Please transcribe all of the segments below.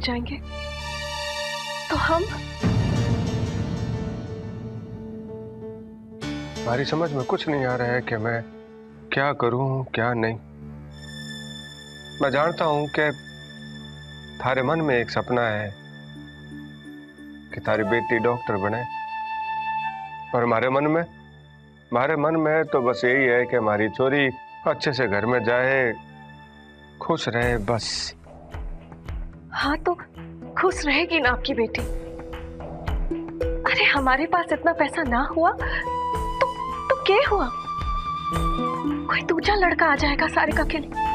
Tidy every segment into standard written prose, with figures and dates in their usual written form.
जाएंगे तो हम? हमारी समझ में कुछ नहीं आ रहा है कि मैं क्या करूं क्या नहीं। मैं जानता हूं कि थारे मन में एक सपना है कि थारी बेटी डॉक्टर बने, पर हमारे मन में तो बस यही है कि हमारी छोरी अच्छे से घर में जाए, खुश रहे, बस। हाँ तो खुश रहेगी ना आपकी बेटी। अरे हमारे पास इतना पैसा ना हुआ तो क्या हुआ, कोई दूसरा लड़का आ जाएगा सारिका के लिए।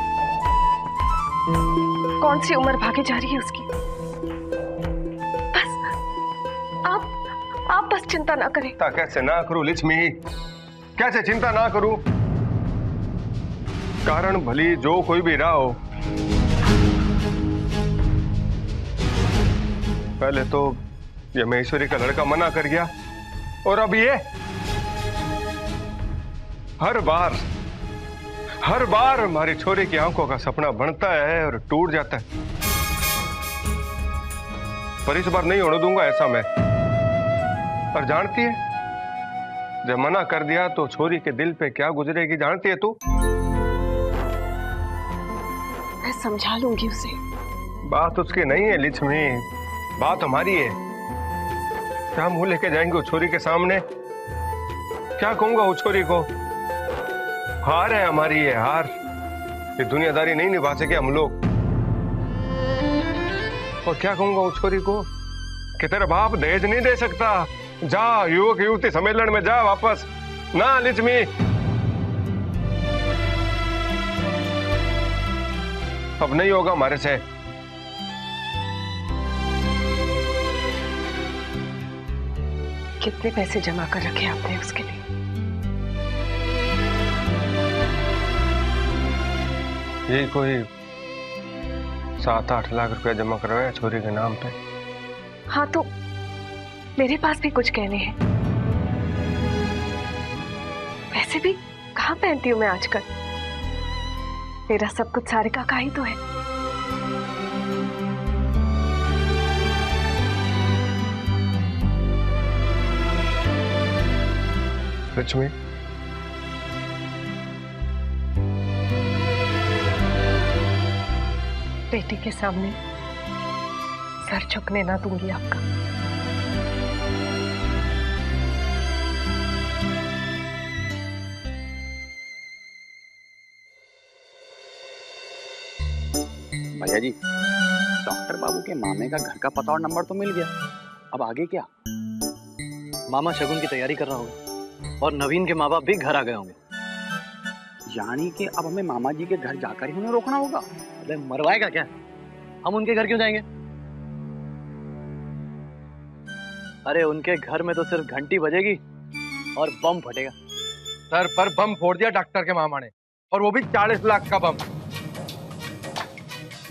कौन सी उम्र भागे जा रही है उसकी। बस आप बस चिंता ना करें। कैसे ना करूं लक्ष्मी, कैसे चिंता ना करूं? कारण भली जो कोई भी रहा हो, पहले तो ये महेश्वरी का लड़का मना कर गया, और अब ये हर बार हमारी छोरी की आंखों का सपना बनता है और टूट जाता है। पर इस बार नहीं होने दूंगा ऐसा मैं। और जानती है, जब मना कर दिया तो छोरी के दिल पे क्या गुजरेगी जानती है तू? मैं समझा लूंगी उसे। बात उसकी नहीं है लक्ष्मी, बात हमारी है। क्या मुंह लेके जाएंगे उस छोरी के सामने? क्या कहूंगा उस छोरी को? हार है हमारी, ये हार। ये दुनियादारी नहीं निभा सके हम लोग। और क्या कहूंगा उस छोरी को कि तेरा बाप दहेज नहीं दे सकता, जा युवक युवती सम्मेलन में जा वापस। ना लक्ष्मी, अब नहीं होगा हमारे से। कितने पैसे जमा कर रखे आपने उसके लिए? यही कोई 7-8 लाख रुपया जमा करवाया छोरी के नाम पे। हाँ तो मेरे पास भी कुछ कहने हैं। वैसे भी कहाँ पहनती हूँ मैं आजकल, मेरा सब कुछ सारिका का ही तो है। लक्ष्मी, बेटी के सामने सर झुकने ना दूंगी आपका। भैया जी, डॉक्टर बाबू के मामे का घर का पता और नंबर तो मिल गया, अब आगे क्या? मामा शगुन की तैयारी कर रहा होगा और नवीन के माँ बाप भी घर आ गए होंगे। यानी कि अब हमें मामा जी के घर जाकर ही उन्हें रोकना होगा। अरे मरवाएगा क्या, हम उनके घर क्यों जाएंगे? अरे उनके घर में तो सिर्फ घंटी बजेगी और बम फटेगा। सर पर बम फोड़ दिया डॉक्टर के मामा ने, और वो भी 40 लाख का बम।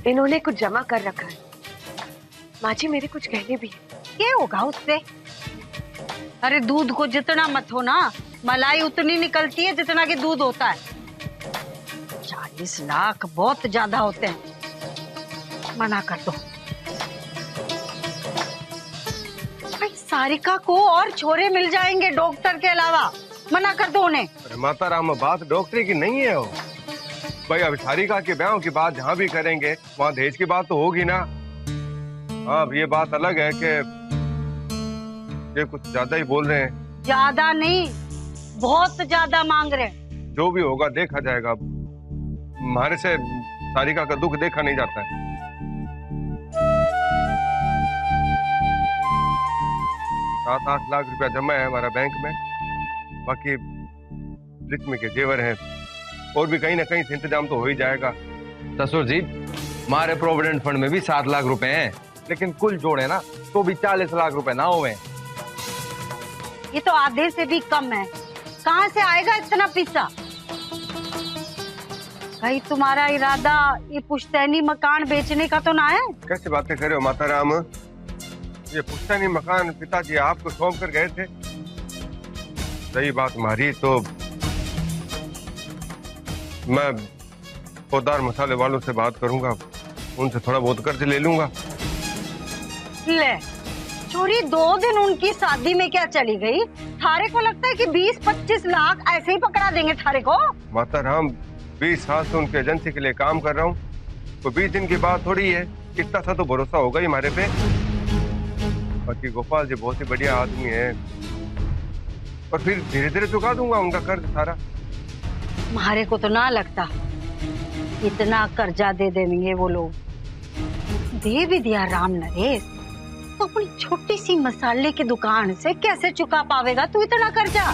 इन्होंने कुछ जमा कर रखा है। माँ जी मेरे कुछ कहने भी है। क्या होगा उससे? अरे दूध को जितना मत हो ना, मलाई उतनी निकलती है जितना कि दूध होता है। 40 लाख बहुत ज्यादा होते हैं, मना कर दो। भाई सारिका को और छोरे मिल जाएंगे डॉक्टर के अलावा, मना कर दो उन्हें। अरे माता राम, बात डॉक्टरी की नहीं है वो भाई। अब सारिका के ब्याह की बात जहाँ भी करेंगे वहाँ दहेज की बात तो होगी ना। हाँ, अब ये बात अलग है कि ये कुछ ज्यादा ही बोल रहे हैं। ज्यादा नहीं, बहुत ज्यादा मांग रहे हैं। जो भी होगा देखा जाएगा। हमारे से सारिका का दुख देखा नहीं जाता है। 7-8 लाख रुपया जमा है हमारा बैंक में, बाकी लक्ष्मी के जेवर हैं, और भी कहीं ना कहीं से इंतजाम तो हो ही जाएगा। ससुर जी, हमारे प्रोविडेंट फंड में भी 7 लाख रुपए हैं, लेकिन कुल जोड़े ना तो भी 40 लाख रुपए ना हुए। ये तो आधे से भी कम है, कहाँ से आएगा इतना पैसा? भाई तुम्हारा इरादा ये पुश्तैनी मकान बेचने का तो ना है? कैसे बातें कर रहे हो माता राम? ये पुश्तैनी मकान पिताजी आपको सौंप कर गए थे। सही बात मारी तो मैं पौधार मसाले वालों से बात करूंगा, उनसे थोड़ा बहुत कर्ज ले लूंगा। ले छोरी, 2 दिन उनकी शादी में क्या चली गई? थारे को लगता है कि 20-25 लाख ऐसे ही पकड़ा देंगे थारे को? माता राम, 20 साल से उनके एजेंसी के लिए काम कर रहा हूँ, तो 20 दिन की बात थोड़ी है। इतना सा तो भरोसा होगा ही हमारे पे। बाकी गोपाल जी बहुत ही बढ़िया आदमी है, और फिर धीरे धीरे चुका दूंगा उनका कर्ज सारा। तुम्हारे को तो ना लगता इतना कर्जा दे देंगे वो लोग। दे भी दिया राम नरेश, तो अपनी छोटी सी मसाले की दुकान से कैसे चुका पावेगा तू इतना कर्जा?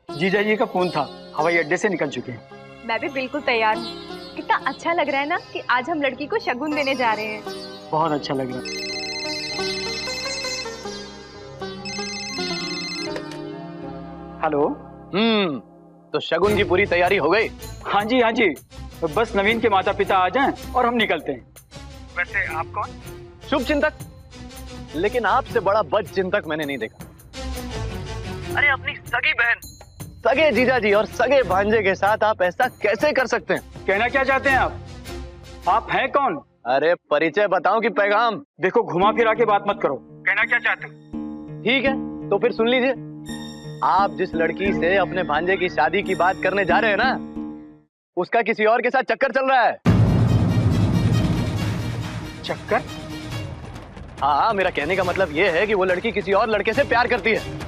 जीजा जी का फोन था, हवाई अड्डे से निकल चुके हैं। मैं भी बिल्कुल तैयार हूँ। कितना अच्छा लग रहा है ना कि आज हम लड़की को शगुन देने जा रहे हैं। बहुत अच्छा लग रहा है। हेलो। तो शगुन की पूरी तैयारी हो गई? हाँ जी हाँ जी, तो बस नवीन के माता पिता आ जाएं और हम निकलते हैं। वैसे आप कौन? शुभ चिंतक, लेकिन आपसे बड़ा बद चिंतक मैंने नहीं देखा। अरे अपनी सगी बहन, सगे जीजा जी और सगे भांजे के साथ आप ऐसा कैसे कर सकते हैं? कहना क्या चाहते हैं आप? आप हैं कौन? अरे परिचय बताऊं कि पैगाम? देखो घुमा फिरा के बात मत करो। कहना क्या चाहते हो? ठीक है, तो फिर सुन लीजिए। आप जिस लड़की से अपने भांजे की शादी की बात करने जा रहे हैं ना, उसका किसी और के साथ चक्कर चल रहा है। चक्कर? हाँ, मेरा कहने का मतलब ये है कि वो लड़की किसी और लड़के से प्यार करती है।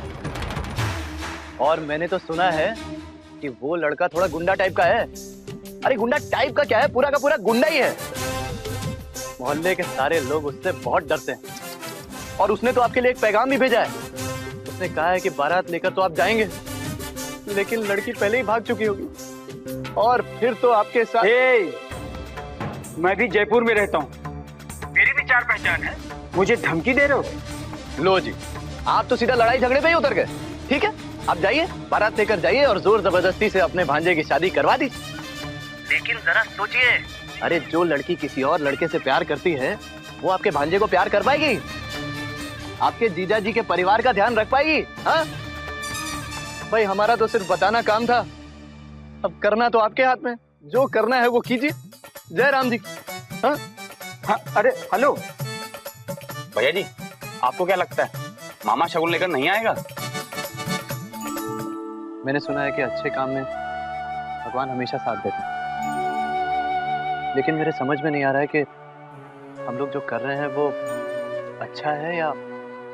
और मैंने तो सुना है कि वो लड़का थोड़ा गुंडा टाइप का है। अरे गुंडा टाइप का क्या है, पूरा का पूरा गुंडा ही है। मोहल्ले के सारे लोग उससे बहुत डरते हैं। और उसने तो आपके लिए एक पैगाम भी भेजा है। उसने कहा है कि बारात लेकर तो आप जाएंगे, लेकिन लड़की पहले ही भाग चुकी होगी। और फिर तो आपके साथ मैं भी जयपुर में रहता हूँ, मेरी भी 4 पहचान है। मुझे धमकी दे रहे हो? लो जी, आप तो सीधा लड़ाई झगड़े पे ही उतर गए। ठीक है, आप जाइए, बारात लेकर जाइए और जोर जबरदस्ती से अपने भांजे की शादी करवा दी। लेकिन जरा सोचिए, अरे जो लड़की किसी और लड़के से प्यार करती है, वो आपके भांजे को प्यार कर पाएगी? आपके जीजा जी के परिवार का ध्यान रख पाएगी? हाँ भाई, हमारा तो सिर्फ बताना काम था, अब करना तो आपके हाथ में। जो करना है वो कीजिए। जय राम जी। हाँ हाँ, अरे हेलो भैया जी, आपको क्या लगता है मामा शगुन लेकर नहीं आएगा? मैंने सुना है कि अच्छे काम में भगवान हमेशा साथ देते हैं, लेकिन मेरे समझ में नहीं आ रहा है कि हम लोग जो कर रहे हैं वो अच्छा है या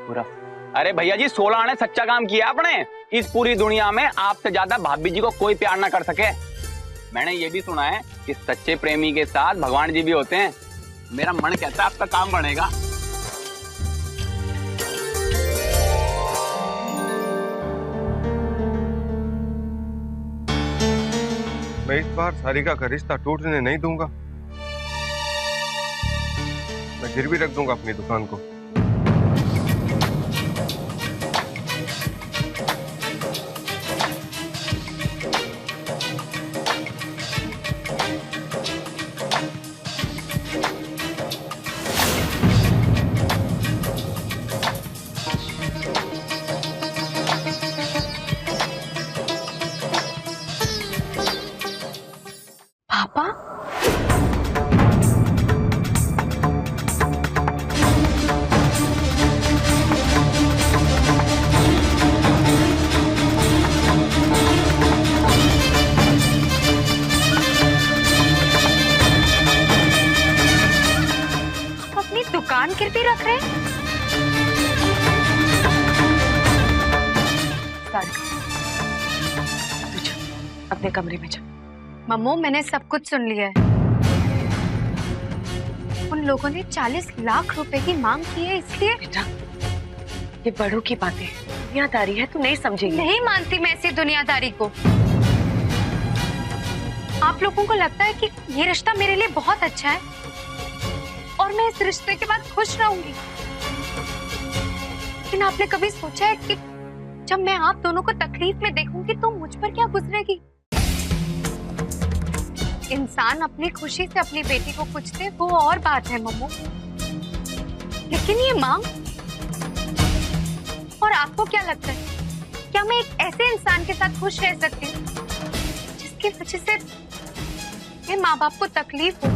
बुरा। अरे भैया जी, 16 आने सच्चा काम किया आपने। इस पूरी दुनिया में आपसे ज्यादा भाभी जी को कोई प्यार ना कर सके। मैंने ये भी सुना है कि सच्चे प्रेमी के साथ भगवान जी भी होते हैं। मेरा मन कहता है आपका काम बनेगा। मैं इस बार सारिका का रिश्ता टूटने नहीं दूंगा। मैं गिरवी रख दूंगा अपनी दुकान को। पापा, आप अपनी दुकान गिरवी रख रहे हैं? अपने कमरे में जा। मम्मू, मैंने सब कुछ सुन लिया है। उन लोगों ने 40 लाख रुपए की मांग की है, इसलिए। बेटा, ये बड़ों की बातें हैं, दुनियादारी है, तू नहीं समझेगी। नहीं मानती मैं ऐसी दुनियादारी को। आप लोगों को लगता है कि ये रिश्ता मेरे लिए बहुत अच्छा है और मैं इस रिश्ते के बाद खुश रहूंगी, लेकिन आपने कभी सोचा है कि जब मैं आप दोनों को तकलीफ में देखूंगी तो मुझ पर क्या गुजरेगी? इंसान अपनी खुशी से अपनी बेटी को कुछ दे, वो और बात है मम्मू, लेकिन ये मांग। और आपको क्या लगता है क्या मैं एक ऐसे इंसान के साथ खुश रह सकती हूँ जिसकी वजह से मेरे माँ बाप को तकलीफ हो,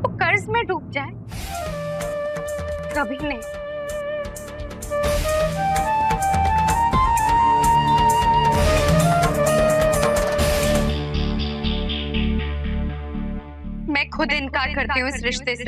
वो कर्ज में डूब जाए? कभी नहीं। मैं खुद इनकार करती हूँ इस रिश्ते से।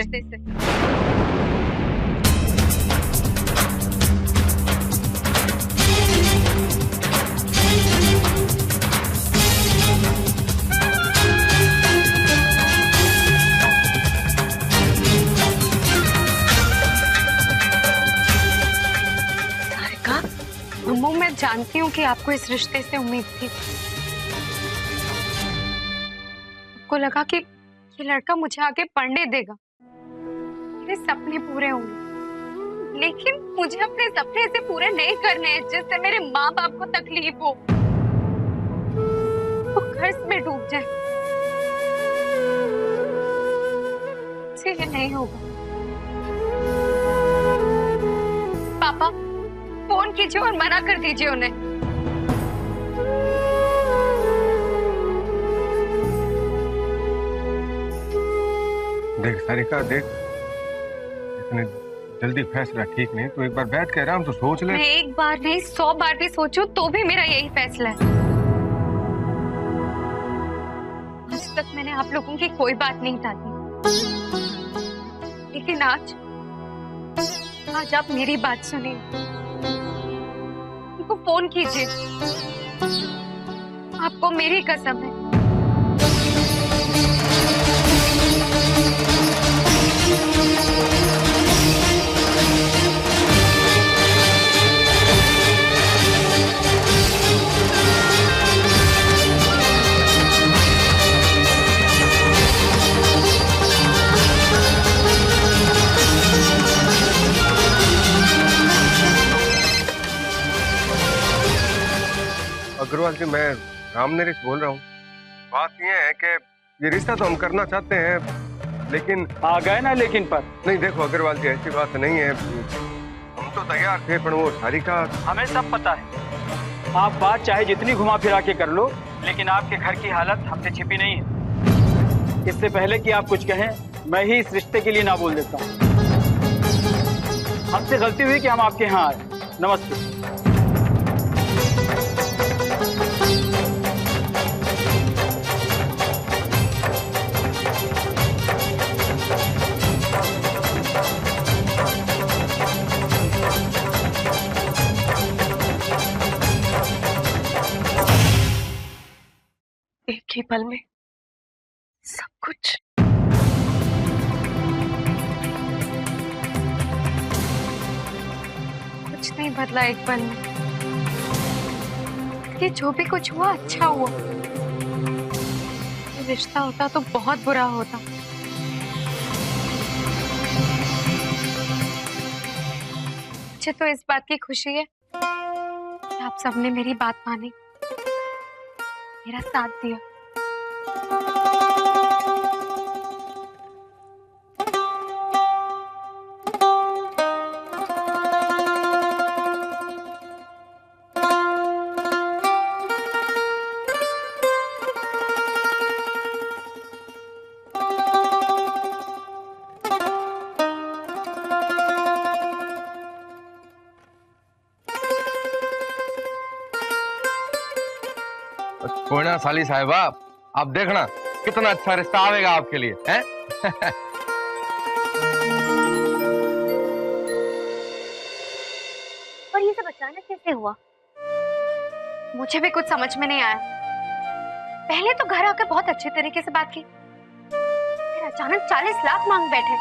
अम्मू, मैं जानती हूँ कि आपको इस रिश्ते से उम्मीद थी। आपको लगा कि ये लड़का मुझे आगे पढ़ने देगा, मेरे सपने पूरे होंगे, लेकिन मुझे अपने सपने से पूरे नहीं करने हैं जिससे मेरे माँ बाप को तकलीफ हो, वो कर्ज में डूब जाए। ये नहीं होगा। पापा, फोन कीजिए और मना कर दीजिए उन्हें। देख सारिका, देख, इतने जल्दी फैसला ठीक नहीं। तू एक बार बैठ के आराम तो सोच ले। मैं एक बार नहीं 100 बार भी सोचूं तो भी मेरा यही फैसला है। आज तक मैंने आप लोगों की कोई बात नहीं टाली, लेकिन आज आप मेरी बात सुनिए। उनको फोन कीजिए, आपको मेरी कसम है। अग्रवाल जी, मैं राम नरेश बोल रहा हूँ। बात यह है कि ये रिश्ता तो हम करना चाहते हैं, लेकिन आ गए ना लेकिन पर। नहीं, देखो अग्रवाल जी, ऐसी बात नहीं है। हम तो तैयार थे, पर वो सारिका। हमें सब पता है। आप बात चाहे जितनी घुमा फिरा के कर लो, लेकिन आपके घर की हालत हमसे छिपी नहीं है। इससे पहले कि आप कुछ कहें, मैं ही इस रिश्ते के लिए ना बोल देता हूँ। हमसे गलती हुई कि हम आपके यहाँ आए। नमस्ते। एक ही पल में सब कुछ। कुछ नहीं बदला एक पल में। कि जो भी कुछ हुआ अच्छा हुआ। ये रिश्ता होता तो बहुत बुरा होता। मुझे तो इस बात की खुशी है कि आप सबने मेरी बात मानी, मेरा साथ दिया। कोई ना साली साहिबा, आप देखना कितना अच्छा रिश्ता आएगा आपके लिए, हैं? और ये सब अचानक कैसे हुआ? मुझे भी कुछ समझ में नहीं आया। पहले तो घर आकर बहुत अच्छे तरीके से बात की, फिर अचानक 40 लाख मांग बैठे।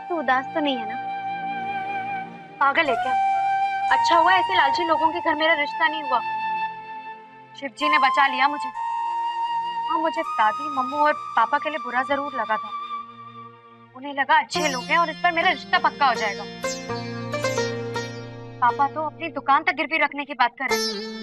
तो उदास तो नहीं है ना? पागल है क्या? अच्छा हुआ ऐसे लालची लोगों के घर मेरा रिश्ता नहीं हुआ। शिव जी ने बचा लिया मुझे। हाँ, मुझे दादी, मम्मू और पापा के लिए बुरा जरूर लगा था। उन्हें लगा अच्छे लोग हैं और इस पर मेरा रिश्ता पक्का हो जाएगा। पापा तो अपनी दुकान तक गिरवी रखने की बात कर रहे थे।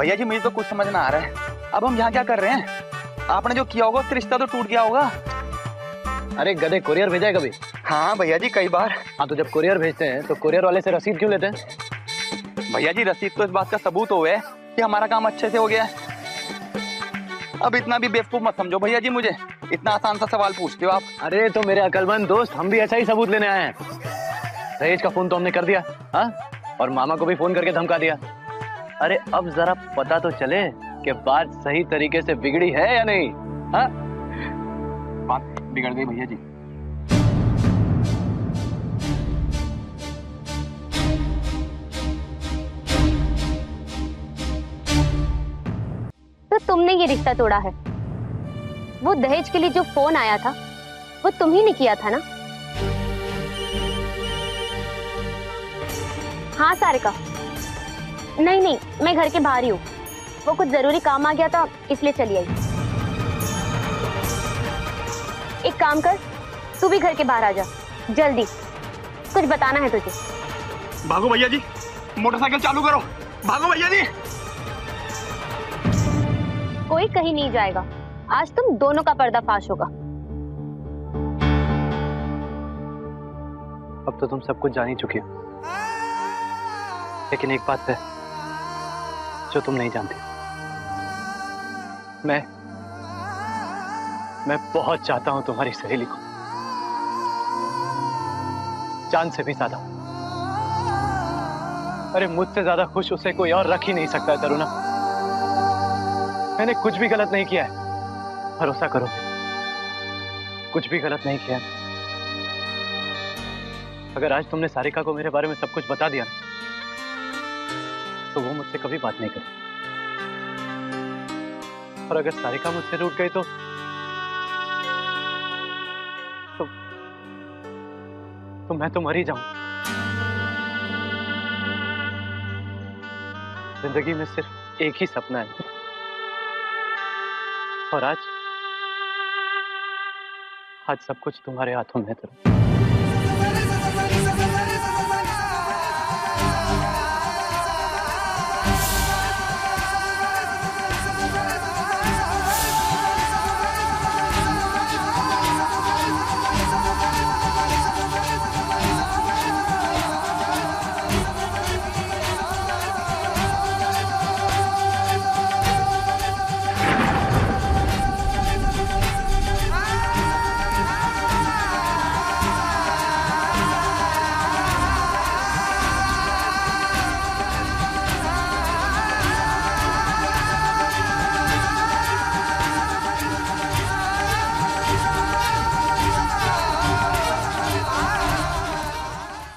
भैया जी मुझे तो कुछ समझ ना आ रहा है, अब हम यहाँ क्या कर रहे हैं? आपने जो किया होगा उससे रिश्ता तो टूट गया होगा। अरे गधे, कुरियर भेजा है कभी? हाँ भैया जी कई बार। हाँ तो जब कुरियर भेजते हैं तो कुरियर वाले से रसीद क्यों लेते हैं? भैया जी रसीद तो इस बात का सबूत हो है कि हमारा काम अच्छे से हो गया है। अब इतना भी बेवकूफ मत समझो भैया जी मुझे, इतना आसान सा सवाल पूछते हो आप। अरे तो मेरे अकलमंद दोस्त, हम भी ऐसा ही सबूत लेने आए हैं। दहेज का फोन तो हमने कर दिया, हाँ, और मामा को भी फोन करके धमका दिया। अरे अब जरा पता तो चले कि बात सही तरीके से बिगड़ी है या नहीं। हाँ बात बिगड़ गई भैया जी। तो तुमने ये रिश्ता तोड़ा है। वो दहेज के लिए जो फोन आया था वो तुम ही ने किया था ना? हाँ सारिका। नहीं नहीं, मैं घर के बाहर ही हूँ। वो कुछ जरूरी काम आ गया था इसलिए चली आई। एक काम कर, तू भी घर के बाहर आ जा जल्दी, कुछ बताना है तुझे। भागो भैया जी, मोटरसाइकिल चालू करो, भागो भैया जी। कोई कहीं नहीं जाएगा, आज तुम दोनों का पर्दाफाश होगा। अब तो तुम सब कुछ जान ही चुकी हो, लेकिन एक बात है जो तुम नहीं जानती। मैं बहुत चाहता हूं तुम्हारी सहेली को, जान से भी ज्यादा। अरे मुझसे ज्यादा खुश उसे कोई और रख ही नहीं सकता है तरुणा। मैंने कुछ भी गलत नहीं किया है, भरोसा करो, कुछ भी गलत नहीं किया। अगर आज तुमने सारिका को मेरे बारे में सब कुछ बता दिया तो वो मुझसे कभी बात नहीं करेगी। और अगर सारिका मुझसे रूठ गई तो मैं तो मर ही जाऊं। जिंदगी में सिर्फ एक ही सपना है, और आज सब कुछ तुम्हारे हाथों में है।